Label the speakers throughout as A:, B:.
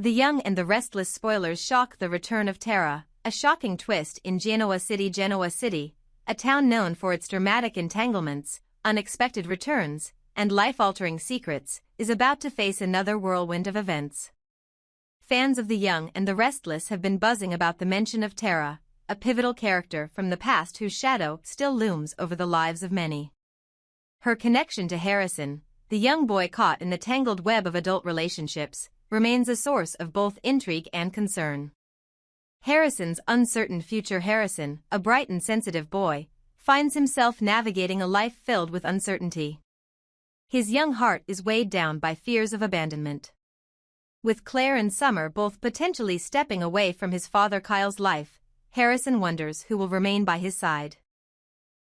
A: The Young and the Restless spoilers shock the return of Tara, a shocking twist in Genoa City. Genoa City, a town known for its dramatic entanglements, unexpected returns, and life-altering secrets, is about to face another whirlwind of events. Fans of The Young and the Restless have been buzzing about the mention of Tara, a pivotal character from the past whose shadow still looms over the lives of many. Her connection to Harrison, the young boy caught in the tangled web of adult relationships, remains a source of both intrigue and concern. Harrison's uncertain future. Harrison, a bright and sensitive boy, finds himself navigating a life filled with uncertainty. His young heart is weighed down by fears of abandonment. With Claire and Summer both potentially stepping away from his father Kyle's life, Harrison wonders who will remain by his side.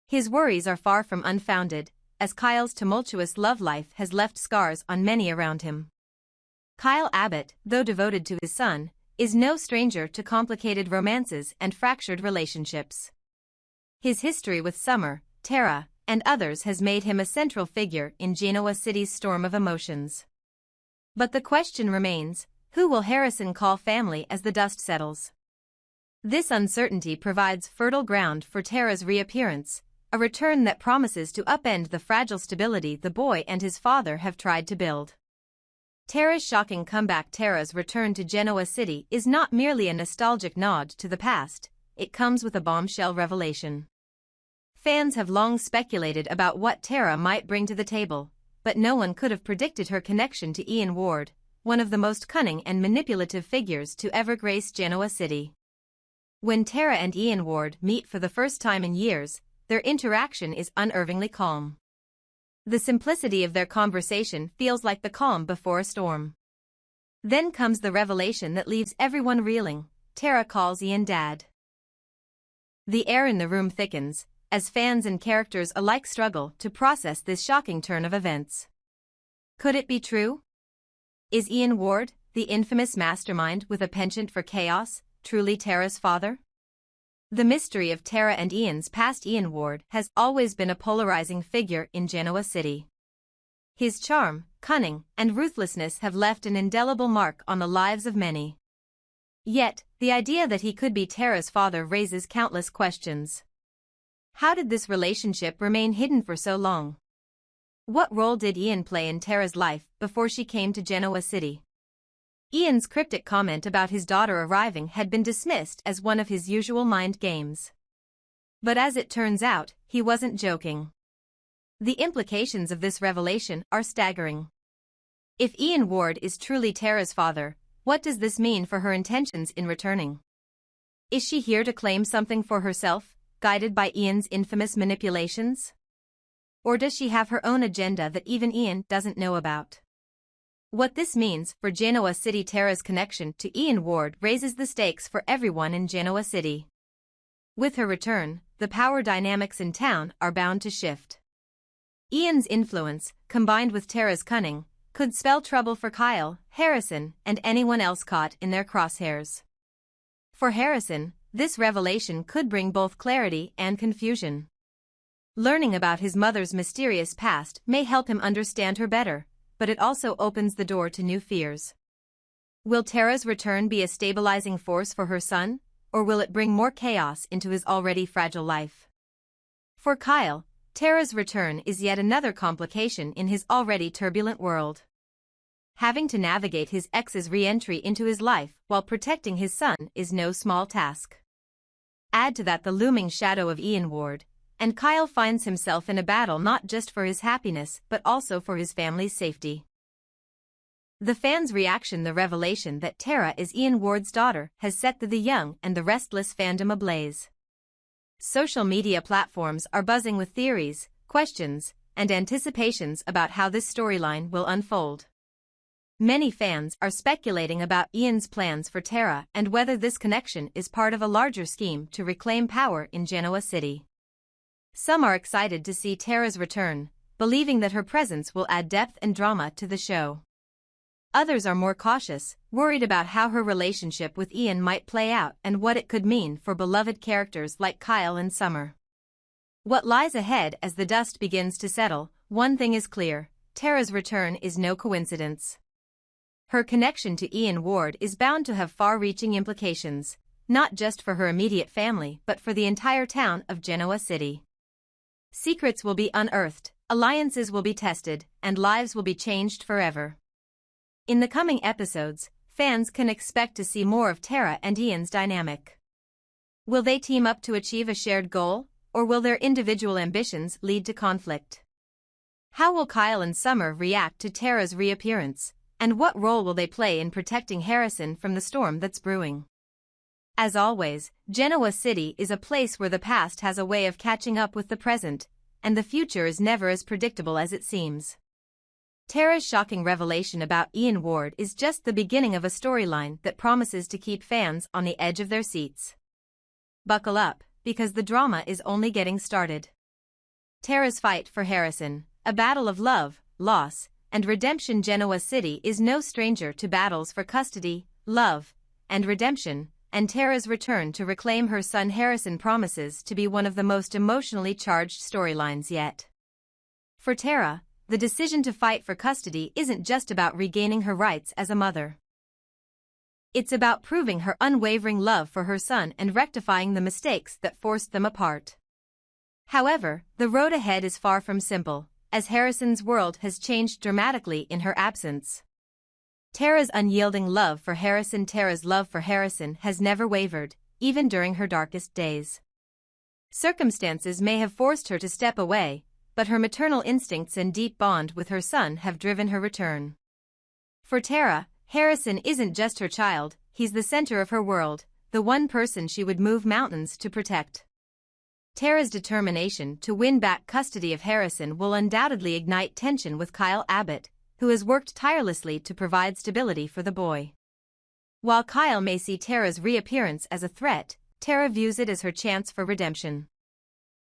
A: His worries are far from unfounded, as Kyle's tumultuous love life has left scars on many around him. Kyle Abbott, though devoted to his son, is no stranger to complicated romances and fractured relationships. His history with Summer, Tara, and others has made him a central figure in Genoa City's storm of emotions. But the question remains, who will Harrison call family as the dust settles? This uncertainty provides fertile ground for Tara's reappearance, a return that promises to upend the fragile stability the boy and his father have tried to build. Tara's shocking comeback. Tara's return to Genoa City is not merely a nostalgic nod to the past, it comes with a bombshell revelation. Fans have long speculated about what Tara might bring to the table, but no one could have predicted her connection to Ian Ward, one of the most cunning and manipulative figures to ever grace Genoa City. When Tara and Ian Ward meet for the first time in years, their interaction is unnervingly calm. The simplicity of their conversation feels like the calm before a storm. Then comes the revelation that leaves everyone reeling. Tara calls Ian Dad. The air in the room thickens, as fans and characters alike struggle to process this shocking turn of events. Could it be true? Is Ian Ward, the infamous mastermind with a penchant for chaos, truly Tara's father? The mystery of Tara and Ian's past. Ian Ward has always been a polarizing figure in Genoa City. His charm, cunning, and ruthlessness have left an indelible mark on the lives of many. Yet, the idea that he could be Tara's father raises countless questions. How did this relationship remain hidden for so long? What role did Ian play in Tara's life before she came to Genoa City? Ian's cryptic comment about his daughter arriving had been dismissed as one of his usual mind games. But as it turns out, he wasn't joking. The implications of this revelation are staggering. If Ian Ward is truly Tara's father, what does this mean for her intentions in returning? Is she here to claim something for herself, guided by Ian's infamous manipulations? Or does she have her own agenda that even Ian doesn't know about? What this means for Genoa City. Tara's connection to Ian Ward raises the stakes for everyone in Genoa City. With her return, the power dynamics in town are bound to shift. Ian's influence, combined with Tara's cunning, could spell trouble for Kyle, Harrison, and anyone else caught in their crosshairs. For Harrison, this revelation could bring both clarity and confusion. Learning about his mother's mysterious past may help him understand her better, but it also opens the door to new fears. Will Tara's return be a stabilizing force for her son, or will it bring more chaos into his already fragile life? For Kyle, Tara's return is yet another complication in his already turbulent world. Having to navigate his ex's re-entry into his life while protecting his son is no small task. Add to that the looming shadow of Ian Ward, and Kyle finds himself in a battle not just for his happiness but also for his family's safety. The fans' reaction. The revelation that Tara is Ian Ward's daughter has set the Young and the Restless fandom ablaze. Social media platforms are buzzing with theories, questions, and anticipations about how this storyline will unfold. Many fans are speculating about Ian's plans for Tara and whether this connection is part of a larger scheme to reclaim power in Genoa City. Some are excited to see Tara's return, believing that her presence will add depth and drama to the show. Others are more cautious, worried about how her relationship with Ian might play out and what it could mean for beloved characters like Kyle and Summer. What lies ahead as the dust begins to settle, one thing is clear: Tara's return is no coincidence. Her connection to Ian Ward is bound to have far-reaching implications, not just for her immediate family but for the entire town of Genoa City. Secrets will be unearthed, alliances will be tested, and lives will be changed forever. In the coming episodes, fans can expect to see more of Tara and Ian's dynamic. Will they team up to achieve a shared goal, or will their individual ambitions lead to conflict? How will Kyle and Summer react to Tara's reappearance, and what role will they play in protecting Harrison from the storm that's brewing? As always, Genoa City is a place where the past has a way of catching up with the present, and the future is never as predictable as it seems. Tara's shocking revelation about Ian Ward is just the beginning of a storyline that promises to keep fans on the edge of their seats. Buckle up, because the drama is only getting started. Tara's fight for Harrison, a battle of love, loss, and redemption. Genoa City is no stranger to battles for custody, love, and redemption, and Tara's return to reclaim her son Harrison promises to be one of the most emotionally charged storylines yet. For Tara, the decision to fight for custody isn't just about regaining her rights as a mother. It's about proving her unwavering love for her son and rectifying the mistakes that forced them apart. However, the road ahead is far from simple, as Harrison's world has changed dramatically in her absence. Tara's unyielding love for Harrison has never wavered, even during her darkest days. Circumstances may have forced her to step away, but her maternal instincts and deep bond with her son have driven her return. For Tara, Harrison isn't just her child, he's the center of her world, the one person she would move mountains to protect. Tara's determination to win back custody of Harrison will undoubtedly ignite tension with Kyle Abbott, who has worked tirelessly to provide stability for the boy. While Kyle may see Tara's reappearance as a threat, Tara views it as her chance for redemption.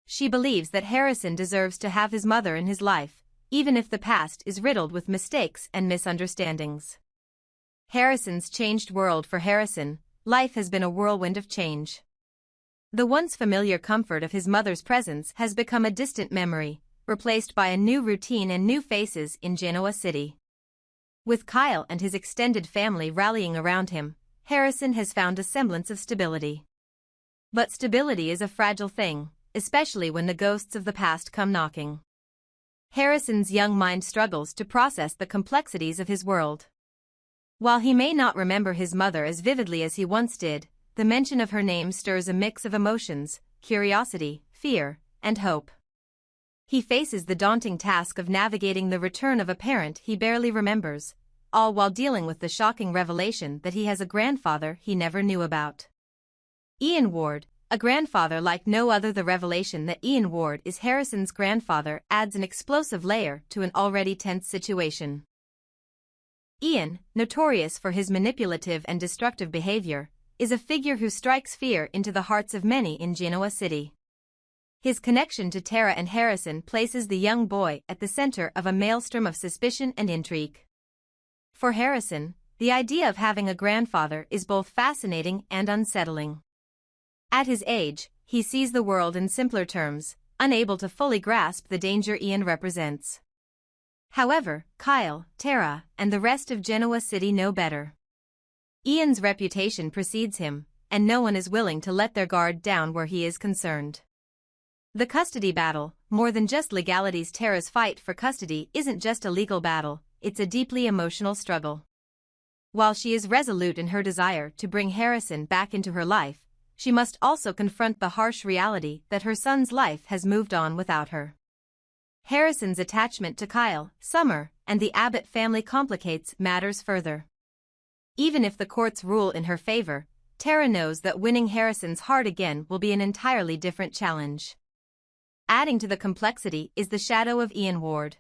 A: She believes that Harrison deserves to have his mother in his life, even if the past is riddled with mistakes and misunderstandings. Harrison's changed world. For Harrison, life has been a whirlwind of change. The once familiar comfort of his mother's presence has become a distant memory, replaced by a new routine and new faces in Genoa City. With Kyle and his extended family rallying around him, Harrison has found a semblance of stability. But stability is a fragile thing, especially when the ghosts of the past come knocking. Harrison's young mind struggles to process the complexities of his world. While he may not remember his mother as vividly as he once did, the mention of her name stirs a mix of emotions, curiosity, fear, and hope. He faces the daunting task of navigating the return of a parent he barely remembers, all while dealing with the shocking revelation that he has a grandfather he never knew about. Ian Ward, a grandfather like no other. The revelation that Ian Ward is Harrison's grandfather adds an explosive layer to an already tense situation. Ian, notorious for his manipulative and destructive behavior, is a figure who strikes fear into the hearts of many in Genoa City. His connection to Tara and Harrison places the young boy at the center of a maelstrom of suspicion and intrigue. For Harrison, the idea of having a grandfather is both fascinating and unsettling. At his age, he sees the world in simpler terms, unable to fully grasp the danger Ian represents. However, Kyle, Tara, and the rest of Genoa City know better. Ian's reputation precedes him, and no one is willing to let their guard down where he is concerned. The custody battle, more than just legalities. Tara's fight for custody isn't just a legal battle, it's a deeply emotional struggle. While she is resolute in her desire to bring Harrison back into her life, she must also confront the harsh reality that her son's life has moved on without her. Harrison's attachment to Kyle, Summer, and the Abbott family complicates matters further. Even if the courts rule in her favor, Tara knows that winning Harrison's heart again will be an entirely different challenge. Adding to the complexity is the shadow of Ian Ward.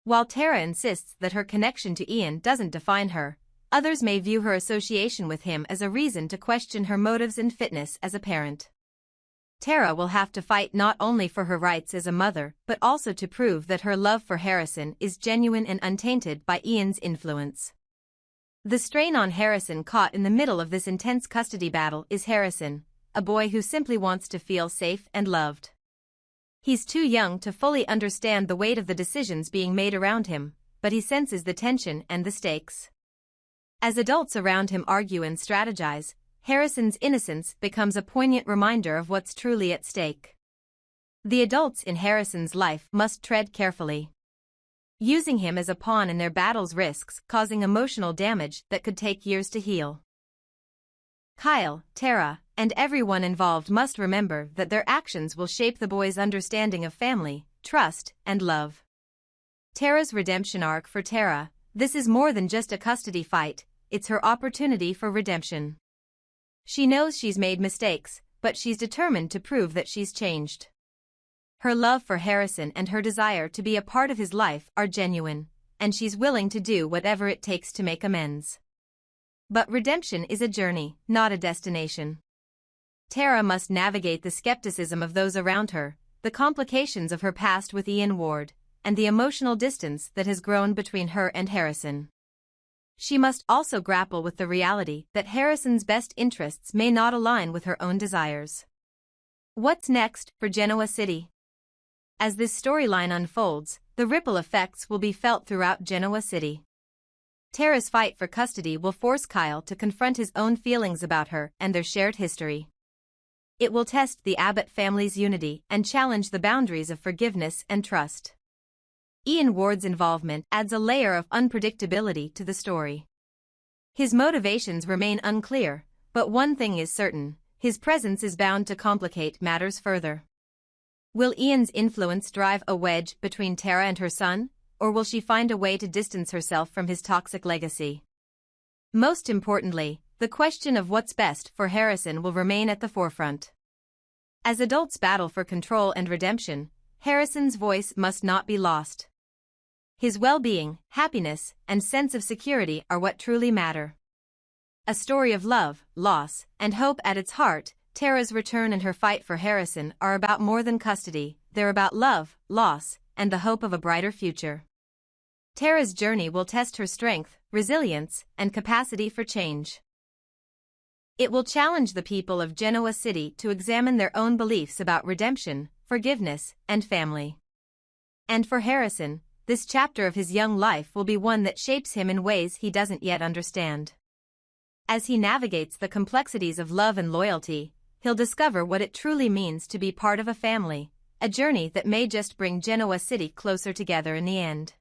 A: While Tara insists that her connection to Ian doesn't define her, others may view her association with him as a reason to question her motives and fitness as a parent. Tara will have to fight not only for her rights as a mother but also to prove that her love for Harrison is genuine and untainted by Ian's influence. The strain on Harrison caught in the middle of this intense custody battle is Harrison, a boy who simply wants to feel safe and loved. He's too young to fully understand the weight of the decisions being made around him, but he senses the tension and the stakes. As adults around him argue and strategize, Harrison's innocence becomes a poignant reminder of what's truly at stake. The adults in Harrison's life must tread carefully. Using him as a pawn in their battles risks causing emotional damage that could take years to heal. Kyle, Tara, and everyone involved must remember that their actions will shape the boy's understanding of family, trust, and love. Tara's redemption arc. For Tara, this is more than just a custody fight, it's her opportunity for redemption. She knows she's made mistakes, but she's determined to prove that she's changed. Her love for Harrison and her desire to be a part of his life are genuine, and she's willing to do whatever it takes to make amends. But redemption is a journey, not a destination. Tara must navigate the skepticism of those around her, the complications of her past with Ian Ward, and the emotional distance that has grown between her and Harrison. She must also grapple with the reality that Harrison's best interests may not align with her own desires. What's next for Genoa City? As this storyline unfolds, the ripple effects will be felt throughout Genoa City. Tara's fight for custody will force Kyle to confront his own feelings about her and their shared history. It will test the Abbott family's unity and challenge the boundaries of forgiveness and trust. Ian Ward's involvement adds a layer of unpredictability to the story. His motivations remain unclear, but one thing is certain, his presence is bound to complicate matters further. Will Ian's influence drive a wedge between Tara and her son, or will she find a way to distance herself from his toxic legacy? Most importantly, the question of what's best for Harrison will remain at the forefront. As adults battle for control and redemption, Harrison's voice must not be lost. His well-being, happiness, and sense of security are what truly matter. A story of love, loss, and hope at its heart, Tara's return and her fight for Harrison are about more than custody, they're about love, loss, and the hope of a brighter future. Tara's journey will test her strength, resilience, and capacity for change. It will challenge the people of Genoa City to examine their own beliefs about redemption, forgiveness, and family. And for Harrison, this chapter of his young life will be one that shapes him in ways he doesn't yet understand. As he navigates the complexities of love and loyalty, he'll discover what it truly means to be part of a family, a journey that may just bring Genoa City closer together in the end.